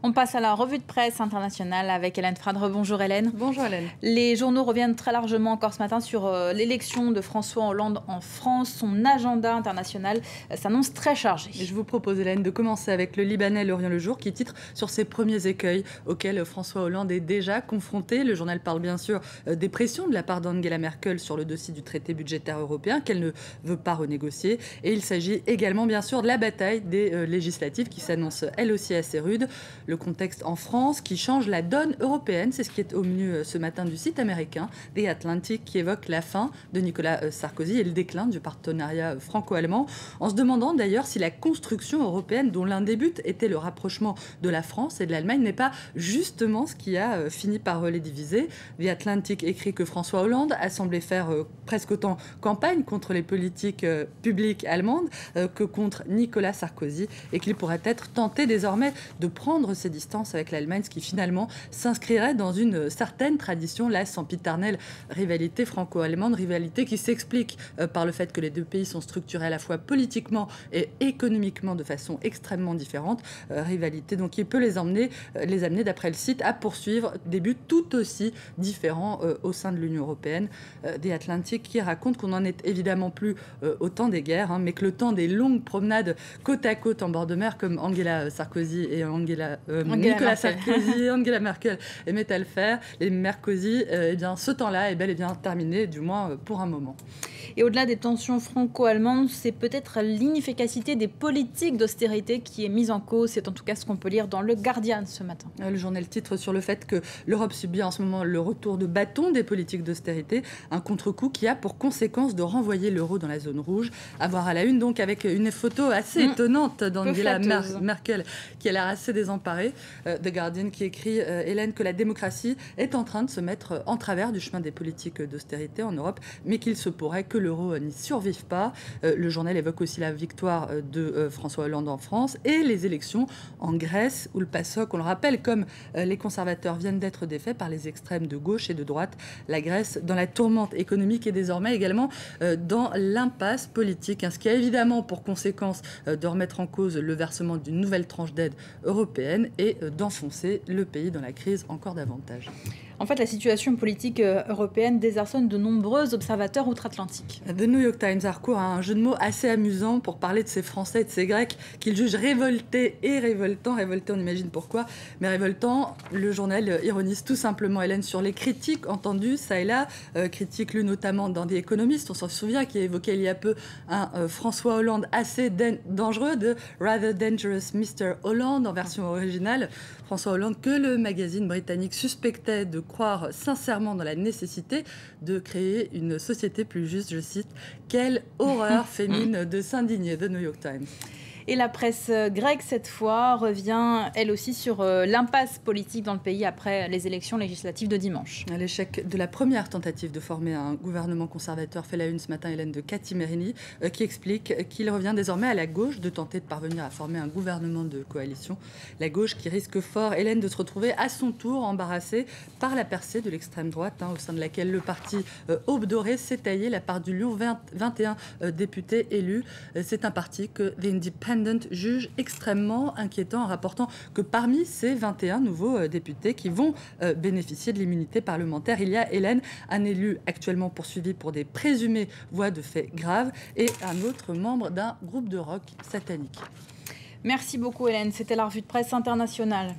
On passe à la revue de presse internationale avec Hélène Fradre. Bonjour Hélène. Bonjour Hélène. Les journaux reviennent très largement encore ce matin sur l'élection de François Hollande en France. Son agenda international s'annonce très chargé. Et je vous propose Hélène de commencer avec le Libanais L'Orient le Jour qui titre sur ses premiers écueils auxquels François Hollande est déjà confronté. Le journal parle bien sûr des pressions de la part d'Angela Merkel sur le dossier du traité budgétaire européen qu'elle ne veut pas renégocier. Et il s'agit également bien sûr de la bataille des législatives qui s'annonce elle aussi assez rude. Le contexte en France qui change la donne européenne, c'est ce qui est au menu ce matin du site américain The Atlantic qui évoque la fin de Nicolas Sarkozy et le déclin du partenariat franco-allemand, en se demandant d'ailleurs si la construction européenne dont l'un des buts était le rapprochement de la France et de l'Allemagne n'est pas justement ce qui a fini par les diviser. The Atlantic écrit que François Hollande a semblé faire presque autant campagne contre les politiques publiques allemandes que contre Nicolas Sarkozy et qu'il pourrait être tenté désormais de prendre ses distances avec l'Allemagne, ce qui finalement s'inscrirait dans une certaine tradition, la sempiternelle rivalité franco-allemande, rivalité qui s'explique par le fait que les deux pays sont structurés à la fois politiquement et économiquement de façon extrêmement différente, rivalité donc qui peut les amener d'après le site à poursuivre des buts tout aussi différents au sein de l'Union européenne. Des Atlantiques qui raconte qu'on n'en est évidemment plus au temps des guerres, mais que le temps des longues promenades côte à côte en bord de mer comme Angela Sarkozy et Nicolas Sarkozy, Angela Merkel aimaient à le faire. Les Merkozy, eh bien, ce temps-là est bel et bien terminé, du moins pour un moment. Et au-delà des tensions franco-allemandes, c'est peut-être l'inefficacité des politiques d'austérité qui est mise en cause. C'est en tout cas ce qu'on peut lire dans Le Guardian ce matin. Le journal titre sur le fait que l'Europe subit en ce moment le retour de bâton des politiques d'austérité, un contre-coup qui a pour conséquence de renvoyer l'euro dans la zone rouge. À voir à la une donc avec une photo assez étonnante d'Angela Merkel qui a l'air assez désemparée. The Guardian qui écrit, Hélène, que la démocratie est en train de se mettre en travers du chemin des politiques d'austérité en Europe, mais qu'il se pourrait que l'euro n'y survive pas. Le journal évoque aussi la victoire de François Hollande en France et les élections en Grèce où le PASOK, on le rappelle, comme les conservateurs viennent d'être défaits par les extrêmes de gauche et de droite, la Grèce dans la tourmente économique et désormais également dans l'impasse politique, ce qui a évidemment pour conséquence de remettre en cause le versement d'une nouvelle tranche d'aide européenne et d'enfoncer le pays dans la crise encore davantage. En fait, la situation politique européenne désarçonne de nombreux observateurs outre-Atlantique. The New York Times a recours à un jeu de mots assez amusant pour parler de ces Français et de ces Grecs qu'il juge révoltés et révoltants. Révoltés, on imagine pourquoi, mais révoltants, le journal ironise tout simplement, Hélène, sur les critiques entendues ça et là, critiques lues notamment dans The Economist, on s'en souvient, qui a évoqué il y a peu un François Hollande assez dangereux, de Rather Dangerous Mr. Hollande en version originale. François Hollande que le magazine britannique suspectait de croire sincèrement dans la nécessité de créer une société plus juste, je cite, « Quelle horreur !» fait mine de s'indigner, The New York Times. Et la presse grecque, cette fois, revient, elle aussi, sur l'impasse politique dans le pays après les élections législatives de dimanche. L'échec de la première tentative de former un gouvernement conservateur fait la une ce matin, Hélène, de Cathy Merini, qui explique qu'il revient désormais à la gauche de tenter de parvenir à former un gouvernement de coalition. La gauche qui risque fort, Hélène, de se retrouver à son tour embarrassée par la percée de l'extrême droite, au sein de laquelle le parti Aube Dorée s'est taillé la part du lion, 21 députés élus. C'est un parti que The Independent juge extrêmement inquiétant en rapportant que parmi ces 21 nouveaux députés qui vont bénéficier de l'immunité parlementaire, il y a, Hélène, un élu actuellement poursuivi pour des présumées voies de faits graves et un autre membre d'un groupe de rock satanique. Merci beaucoup Hélène, c'était la revue de presse internationale.